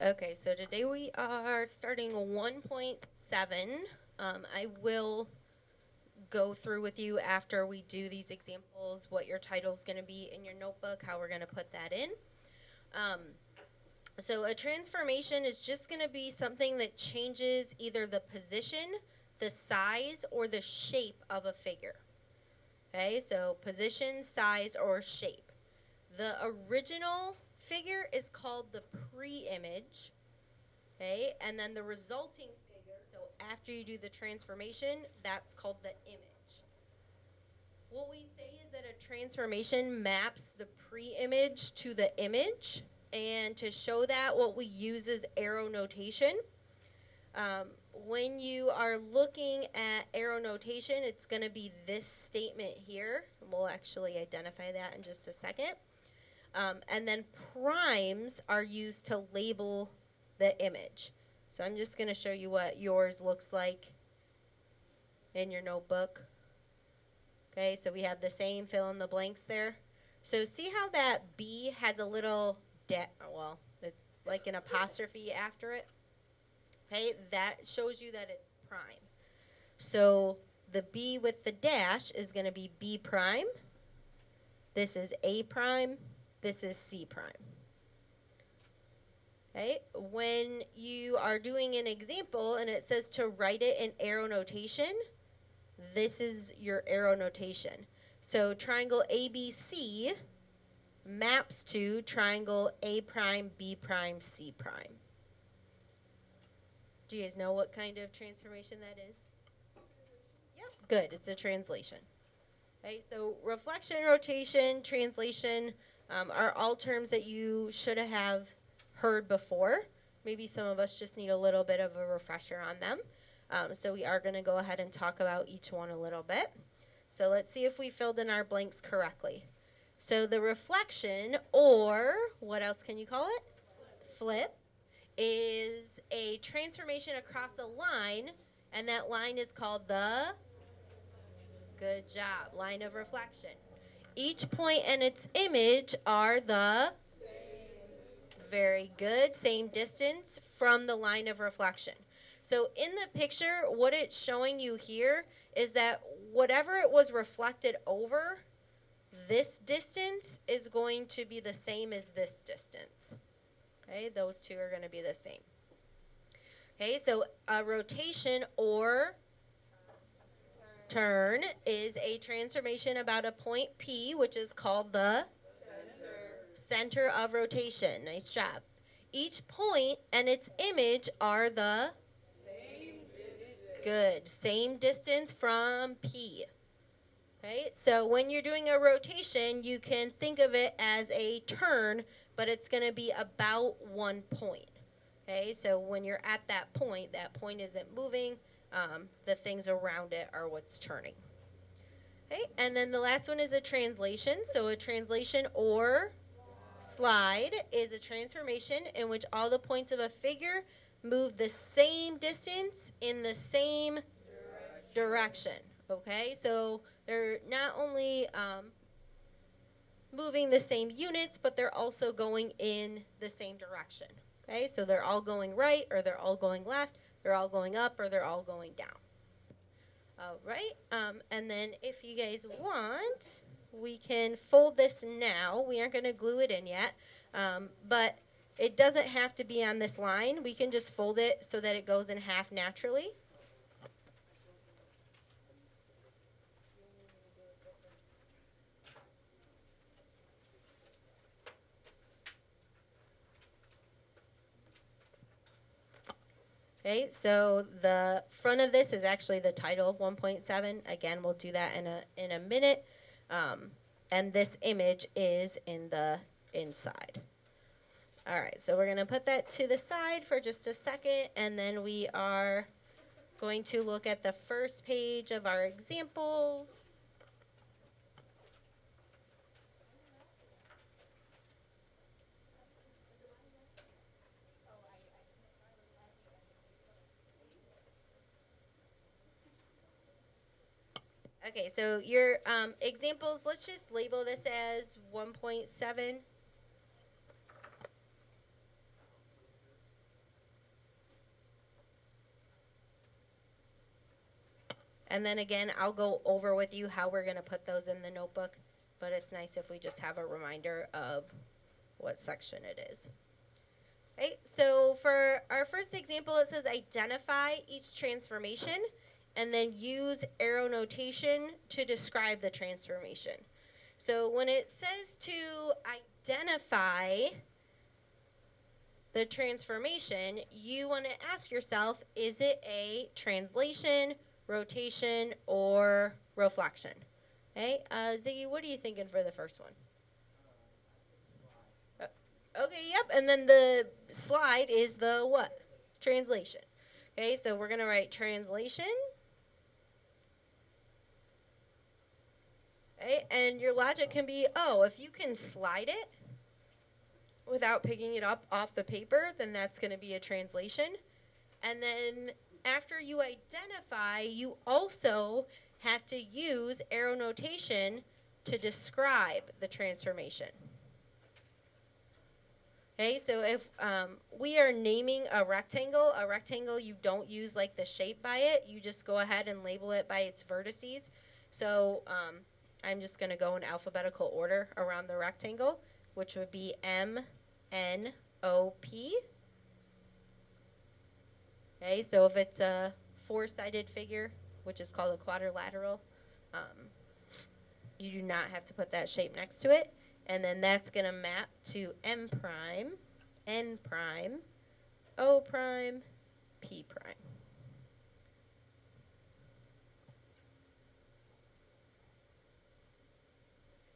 Okay, so today we are starting 1.7. I will go through with you after we do these examples what your title is going to be in your notebook, how we're going to put that in. So a transformation is just going to be something that changes either the position, the size, or the shape of a figure. Okay, so position, size, or shape. The original figure is called the pre-image. Okay, and then the resulting figure, so after you do the transformation, that's called the image. What we say is that a transformation maps the pre-image to the image, and to show that, what we use is arrow notation. When you are looking at arrow notation, it's going to be this statement here. We'll actually identify that in just a second. And then primes are used to label the image. So I'm just going to show you what yours looks like in your notebook. Okay, so we have the same fill in the blanks there. So see how that B has a little, well, it's like an apostrophe after it? Okay, that shows you that it's prime. So the B with the dash is going to be B prime. This is A prime. This is C prime. Okay, when you are doing an example and it says to write it in arrow notation, this is your arrow notation. So triangle ABC maps to triangle A prime, B prime, C prime. Do you guys know what kind of transformation that is? Yep, good. It's a translation. Okay, so reflection, rotation, translation are all terms that you should have heard before. Maybe some of us just need a little bit of a refresher on them. So we are going to go ahead and talk about each one a little bit. So let's see if we filled in our blanks correctly. So the reflection, or what else can you call it? Flip, is a transformation across a line, and that line is called the, good job, line of reflection. Each point and its image are the, very good, same distance from the line of reflection. So in the picture, what it's showing you here is that whatever it was reflected over, this distance is going to be the same as this distance. Okay, those two are going to be the same. Okay, so a rotation or turn is a transformation about a point P, which is called the center of rotation. Nice job. Each point and its image are the good, same distance from P. Okay, so when you're doing a rotation, you can think of it as a turn, but it's going to be about 1 point. Okay, so when you're at that point isn't moving. The things around it are what's turning. Okay, and then the last one is a translation. So a translation or slide is a transformation in which all the points of a figure move the same distance in the same direction. Okay, so they're not only moving the same units, but they're also going in the same direction. Okay, so they're all going right, or they're all going left, they're all going up, or they're all going down. All right, and then if you guys want, we can fold this now. We aren't going to glue it in yet, but it doesn't have to be on this line. We can just fold it so that it goes in half naturally. Okay, so the front of this is actually the title of 1.7. Again, we'll do that in a minute. And this image is in the inside. All right, so we're going to put that to the side for just a second, and then we are going to look at the first page of our examples. Okay, so your examples, let's just label this as 1.7. And then again, I'll go over with you how we're going to put those in the notebook, but it's nice if we just have a reminder of what section it is. Okay, so for our first example, it says identify each transformation and then use arrow notation to describe the transformation. So when it says to identify the transformation, you want to ask yourself, is it a translation, rotation, or reflection? Okay, Ziggy, what are you thinking for the first one? Okay, yep, and then the slide is the what? Translation. Okay, so we're going to write translation. Okay, and your logic can be, oh, if you can slide it without picking it up off the paper, then that's going to be a translation. And then after you identify, you also have to use arrow notation to describe the transformation. Okay, so if we are naming a rectangle you don't use like the shape by it, you just go ahead and label it by its vertices. So I'm just going to go in alphabetical order around the rectangle, which would be M, N, O, P. Okay, so if it's a four-sided figure, which is called a quadrilateral, you do not have to put that shape next to it. And then that's going to map to M prime, N prime, O prime, P prime.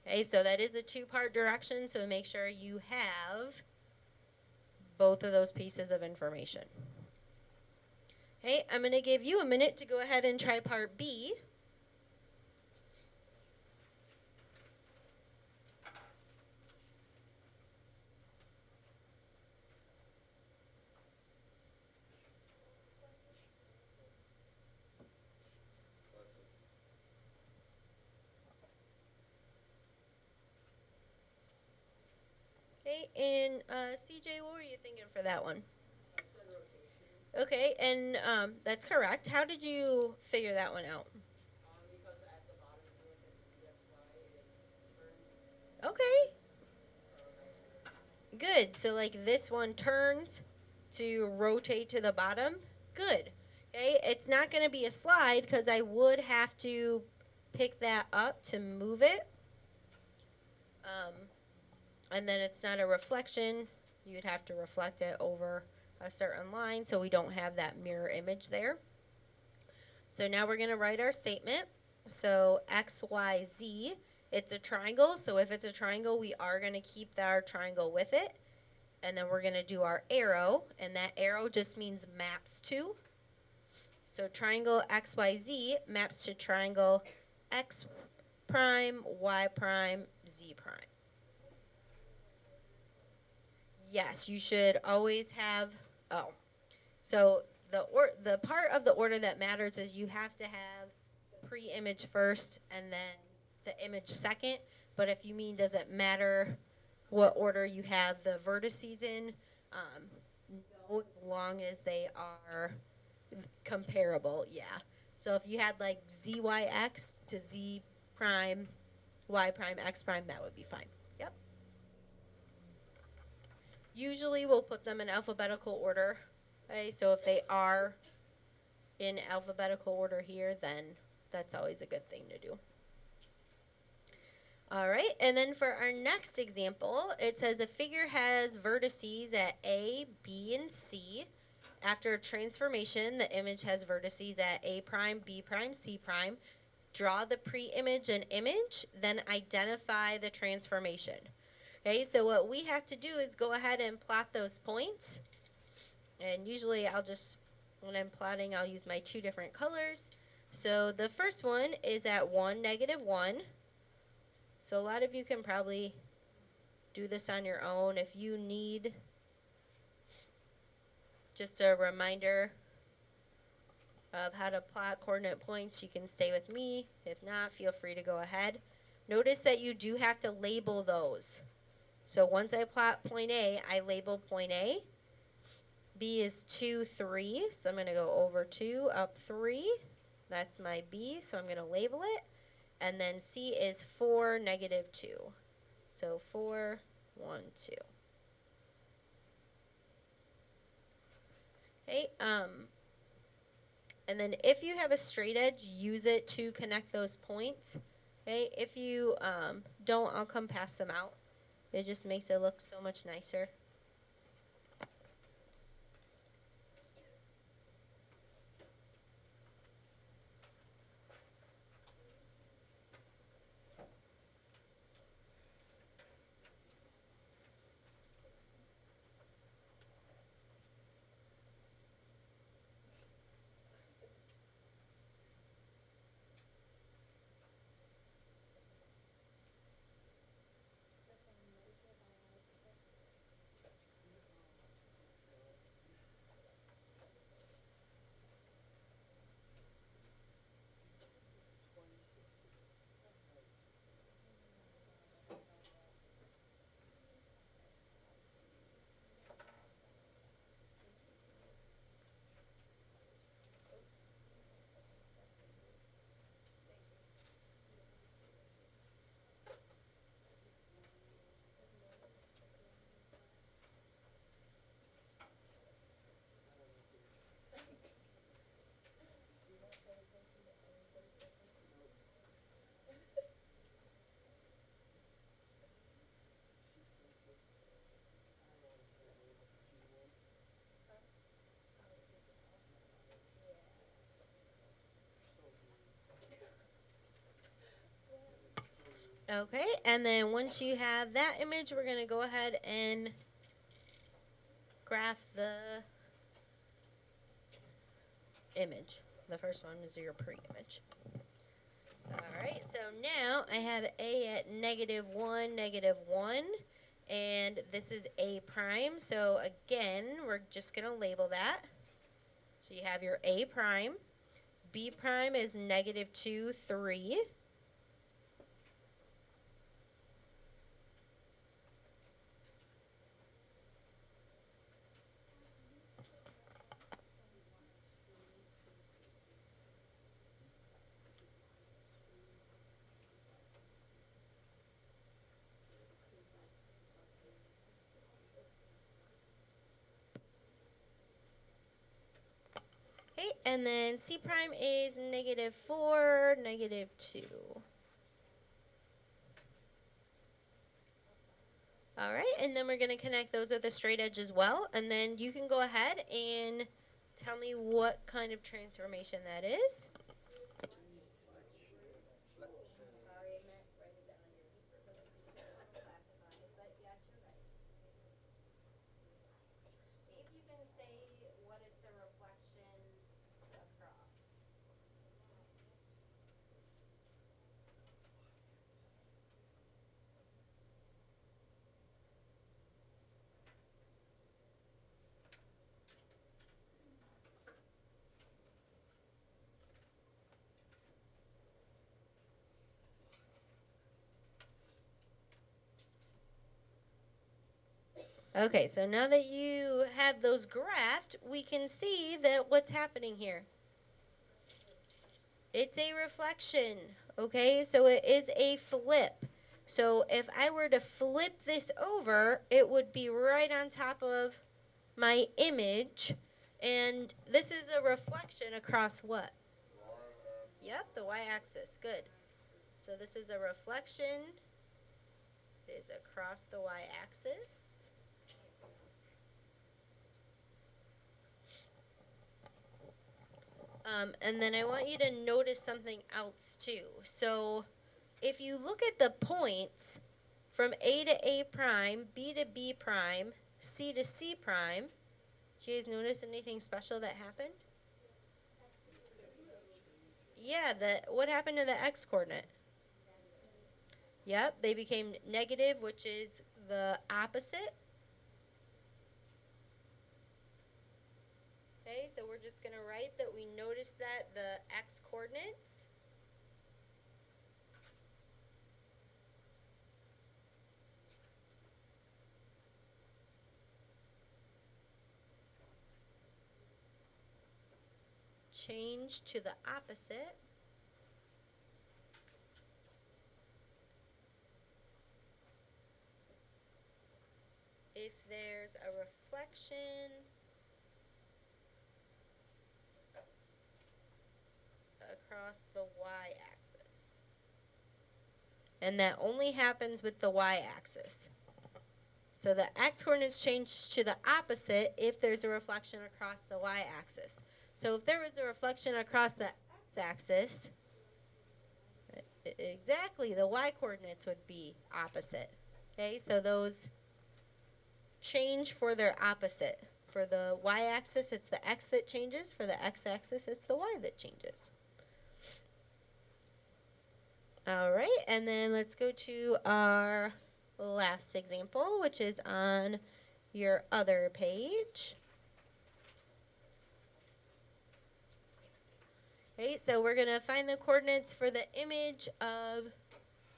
Okay, so that is a two-part direction, so make sure you have both of those pieces of information. Okay, I'm going to give you a minute to go ahead and try part B. Okay, and CJ, what were you thinking for that one? Okay, and that's correct. How did you figure that one out? Because at the bottom here, that's why it's turned. Okay, good. So like this one turns to rotate to the bottom. Good. Okay, it's not going to be a slide because I would have to pick that up to move it. And then it's not a reflection. You'd have to reflect it over a certain line, so we don't have that mirror image there. So now we're going to write our statement. So X, Y, Z, it's a triangle. So if it's a triangle, we are going to keep our triangle with it. And then we're going to do our arrow, and that arrow just means maps to. So triangle X, Y, Z maps to triangle X prime, Y prime, Z prime. Yes, you should always have, so the part of the order that matters is you have to have the pre-image first and then the image second. But if you mean does it matter what order you have the vertices in, no, as long as they are comparable, yeah. So if you had like ZYX to Z prime, Y prime, X prime, that would be fine. Yep. Usually we'll put them in alphabetical order. Okay, so if they are in alphabetical order here, then that's always a good thing to do. All right, and then for our next example, it says a figure has vertices at A, B, and C. After transformation, the image has vertices at A prime, B prime, C prime. Draw the pre-image and image, then identify the transformation. Okay, so what we have to do is go ahead and plot those points. And usually when I'm plotting, I'll use my two different colors. So the first one is at 1, -1. So a lot of you can probably do this on your own. If you need just a reminder of how to plot coordinate points, you can stay with me. If not, feel free to go ahead. Notice that you do have to label those. So once I plot point A, I label point A. B is 2, 3, so I'm going to go over 2, up 3. That's my B, so I'm going to label it. And then C is 4, negative 2. So 4, 1, 2. Okay, and then if you have a straight edge, use it to connect those points. Okay, if you don't, I'll come pass them out. It just makes it look so much nicer. Okay, and then once you have that image, we're going to go ahead and graph the image. The first one is your pre-image. Alright, so now I have A at negative 1, negative 1, and this is A prime. So again, we're just going to label that. So you have your A prime. B prime is negative 2, 3. Okay, and then C prime is negative 4, negative 2. All right, and then we're going to connect those with a straight edge as well, and then you can go ahead and tell me what kind of transformation that is. See if you can say what it's a reflection across. Okay, so now that you have those graphed, we can see that what's happening here. It's a reflection, okay? So it is a flip. So if I were to flip this over, it would be right on top of my image. And this is a reflection across what? Yep, the y-axis. Good. So this is a reflection. It is across the y-axis. And then I want you to notice something else too. So if you look at the points from A to A prime, B to B prime, C to C prime, do you guys notice anything special that happened? Yeah, what happened to the x coordinate? Yep, they became negative, which is the opposite. Okay, so we're just going to write that we noticed that the x coordinates. change to the opposite if there's a reflection across the y-axis. And that only happens with the y-axis. So the x-coordinates change to the opposite if there's a reflection across the y-axis. So if there was a reflection across the x-axis, exactly, the y-coordinates would be opposite. Okay, so those change for their opposite. For the y-axis, it's the x that changes. For the x-axis, it's the y that changes. All right, and then let's go to our last example, which is on your other page. Okay, so we're going to find the coordinates for the image of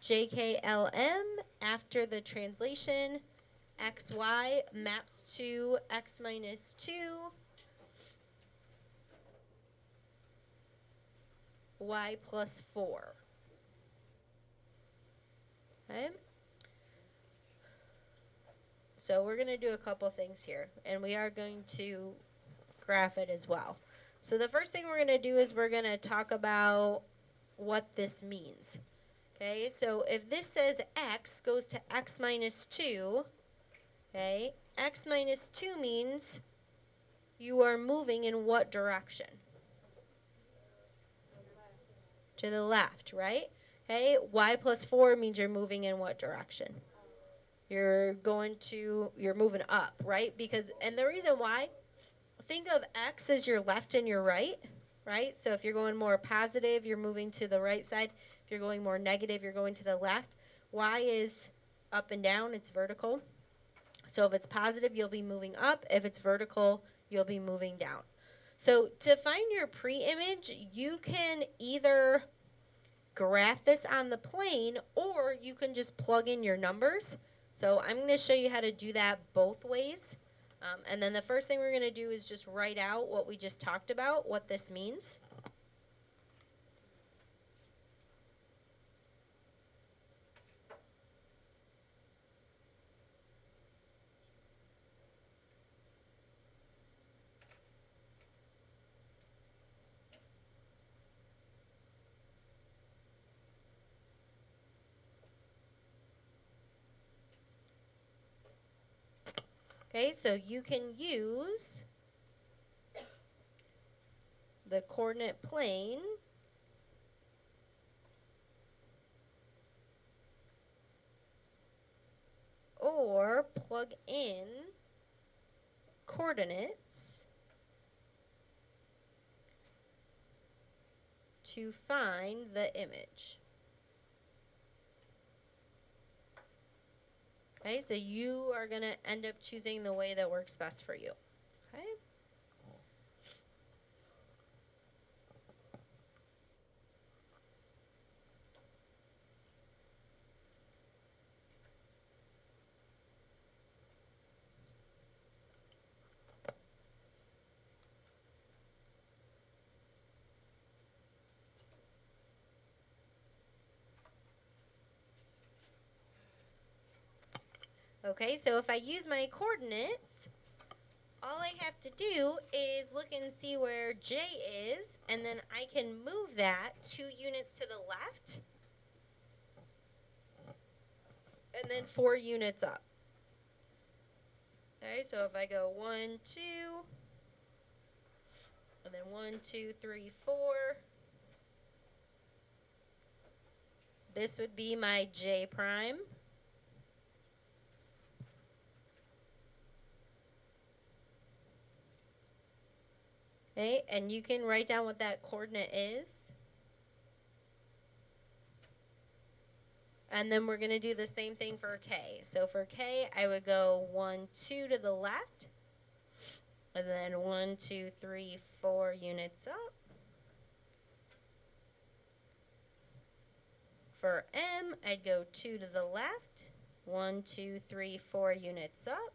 JKLM after the translation. XY maps to x minus 2, y plus 4. Okay? So we're going to do a couple things here, and we are going to graph it as well. So the first thing we're going to do is we're going to talk about what this means. Okay, so if this says x goes to x minus 2, okay, x minus 2 means you are moving in what direction? To the left, right? Okay, y plus 4 means you're moving in what direction? You're moving up, right? Because, and the reason why, think of x as your left and your right, right? So if you're going more positive, you're moving to the right side. If you're going more negative, you're going to the left. Y is up and down, it's vertical. So if it's positive, you'll be moving up. If it's vertical, you'll be moving down. So to find your pre-image, you can either graph this on the plane or you can just plug in your numbers. So I'm going to show you how to do that both ways. And then the first thing we're going to do is just write out what we just talked about, what this means. Okay, so you can use the coordinate plane or plug in coordinates to find the image. Okay, so you are going to end up choosing the way that works best for you. Okay? Okay, so if I use my coordinates, all I have to do is look and see where J is, and then I can move that 2 units to the left, and then 4 units up. Okay, so if I go 1, 2, and then 1, 2, 3, 4, this would be my J prime. Okay, and you can write down what that coordinate is. And then we're going to do the same thing for K. So for K, I would go 1, 2 to the left, and then 1, 2, 3, 4 units up. For M, I'd go 2 to the left, 1, 2, 3, 4 units up.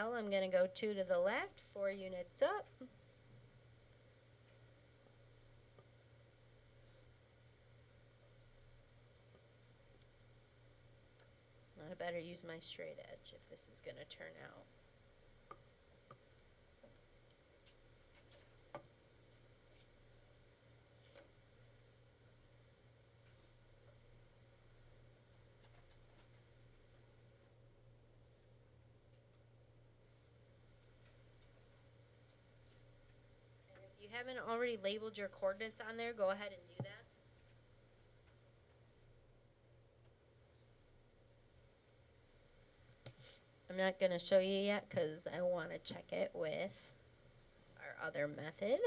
L, I'm going to go 2 to the left, 4 units up. I better use my straight edge if this is going to turn out. If you haven't already labeled your coordinates on there, go ahead and do that. I'm not going to show you yet because I want to check it with our other method.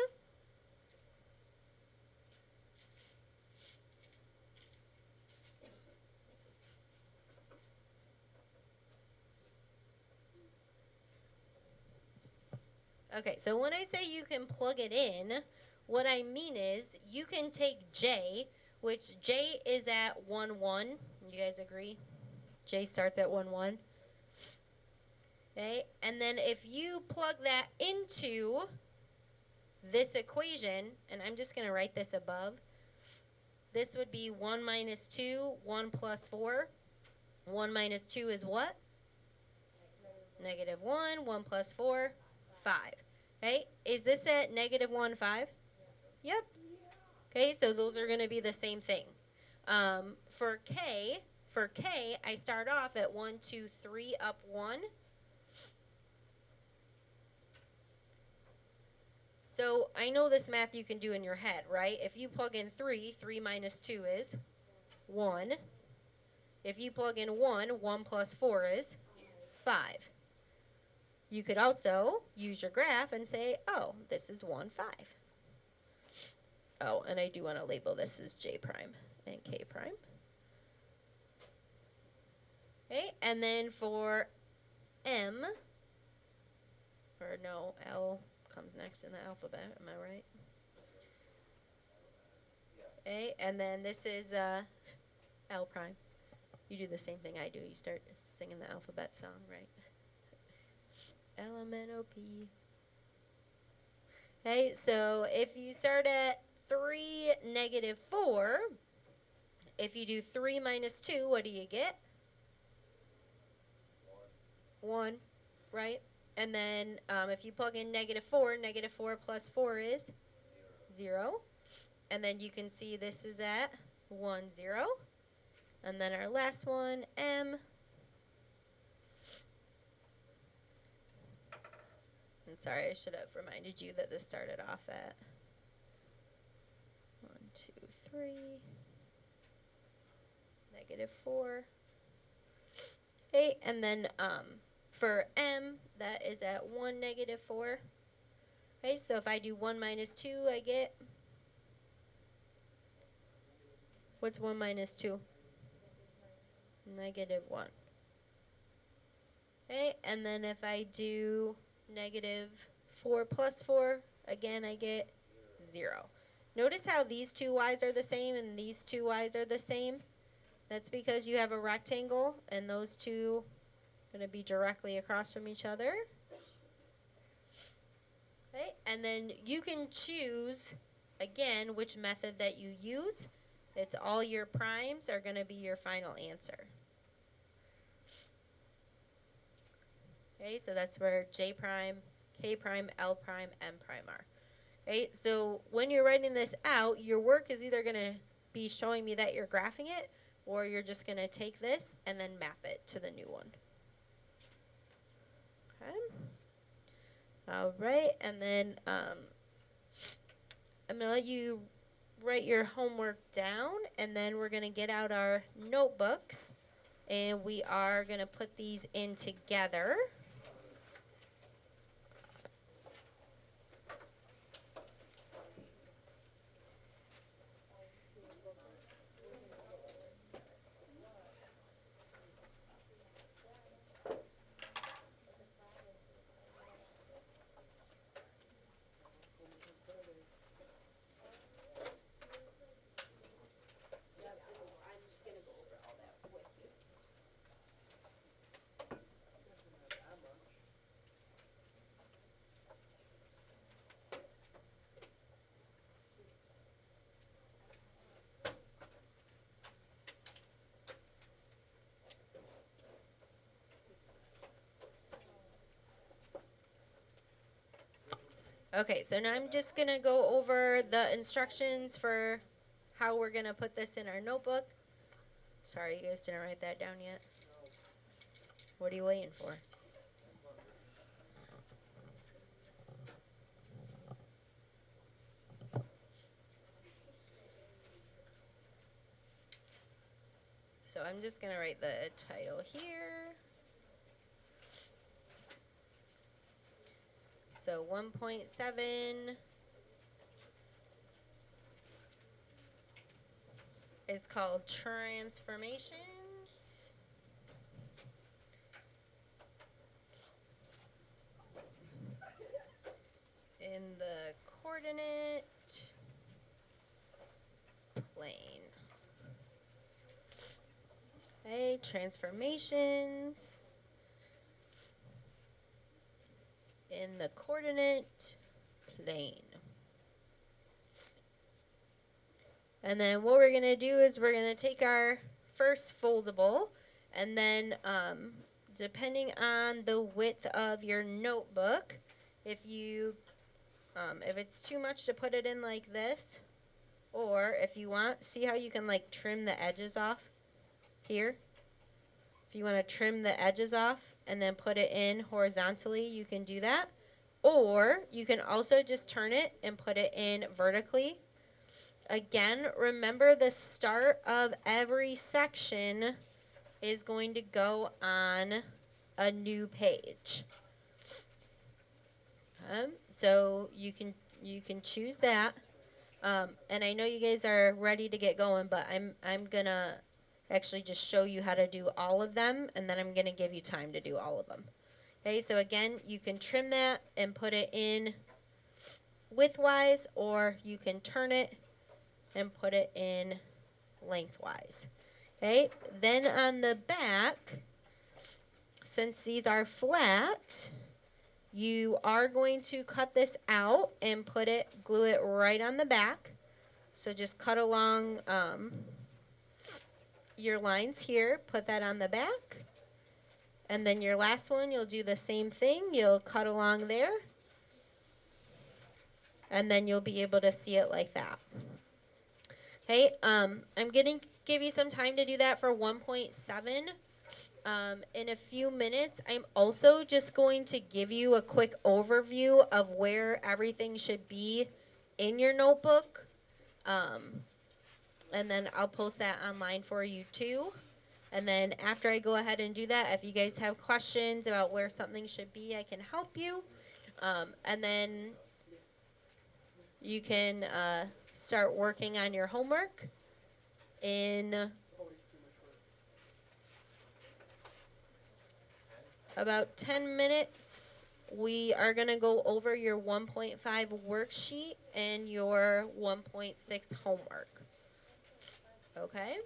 Okay, so when I say you can plug it in, what I mean is you can take J, which J is at 1, 1. You guys agree? J starts at 1, 1. Okay, and then if you plug that into this equation, and I'm just going to write this above, this would be 1 minus 2, 1 plus 4. 1 minus 2 is what? Negative 1. 1 plus 4, 5. Okay, is this at negative 1, 5? Yep. Okay, so those are going to be the same thing. For K, I start off at 1, 2, 3, up 1. So I know this math you can do in your head, right? If you plug in 3, 3 minus 2 is 1. If you plug in 1, 1 plus 4 is 5. You could also use your graph and say, oh, this is 1, 5. Oh, and I do want to label this as J prime and K prime. Okay, and then for M, or no, L comes next in the alphabet, am I right? Okay, and then this is L prime. You do the same thing I do. You start singing the alphabet song, right? L-M-N-O-P. Okay, so if you start at 3, negative 4, if you do 3 minus 2, what do you get? 1, right? And then if you plug in negative 4 plus 4 is 0. And then you can see this is at 1, 0. And then our last one, M. And sorry, I should have reminded you that this started off at 1, 2, 3, negative 4. Okay, and then for M, that is at 1, negative 4. Okay, so if I do 1 minus 2, I get, what's 1 minus 2? Negative 1. Okay, and then if I do negative 4 plus 4, again I get 0. Notice how these two y's are the same and these two y's are the same? That's because you have a rectangle and those two are going to be directly across from each other. Okay, and then you can choose, again, which method that you use. It's all your primes are going to be your final answer. Okay, so that's where J prime, K prime, L prime, M prime are. Okay, so when you're writing this out, your work is either going to be showing me that you're graphing it, or you're just going to take this and then map it to the new one. Okay. All right, and then I'm going to let you write your homework down, and then we're going to get out our notebooks, and we are going to put these in together. Okay, so now I'm just going to go over the instructions for how we're going to put this in our notebook. Sorry, you guys didn't write that down yet. What are you waiting for? So I'm just going to write the title here. So 1.7 is called Transformations. In the coordinate plane. Okay, transformations in the coordinate plane. And then what we're going to do is we're going to take our first foldable, and then depending on the width of your notebook, if it's too much to put it in like this, or if you want, see how you can like trim the edges off here? If you want to trim the edges off and then put it in horizontally, you can do that. Or you can also just turn it and put it in vertically. Again, remember the start of every section is going to go on a new page. So you can choose that. And I know you guys are ready to get going, but I'm gonna actually just show you how to do all of them, and then I'm gonna give you time to do all of them. Okay, so again, you can trim that and put it in widthwise, or you can turn it and put it in lengthwise. Okay, then on the back, since these are flat, you are going to cut this out and glue it right on the back. So just cut along your lines here, put that on the back. And then your last one, you'll do the same thing. You'll cut along there. And then you'll be able to see it like that. Okay, I'm going to give you some time to do that for 1.7. In a few minutes, I'm also just going to give you a quick overview of where everything should be in your notebook. And then I'll post that online for you too. And then after I go ahead and do that, if you guys have questions about where something should be, I can help you. And then you can start working on your homework in about 10 minutes. We are going to go over your 1.5 worksheet and your 1.6 homework. Okay?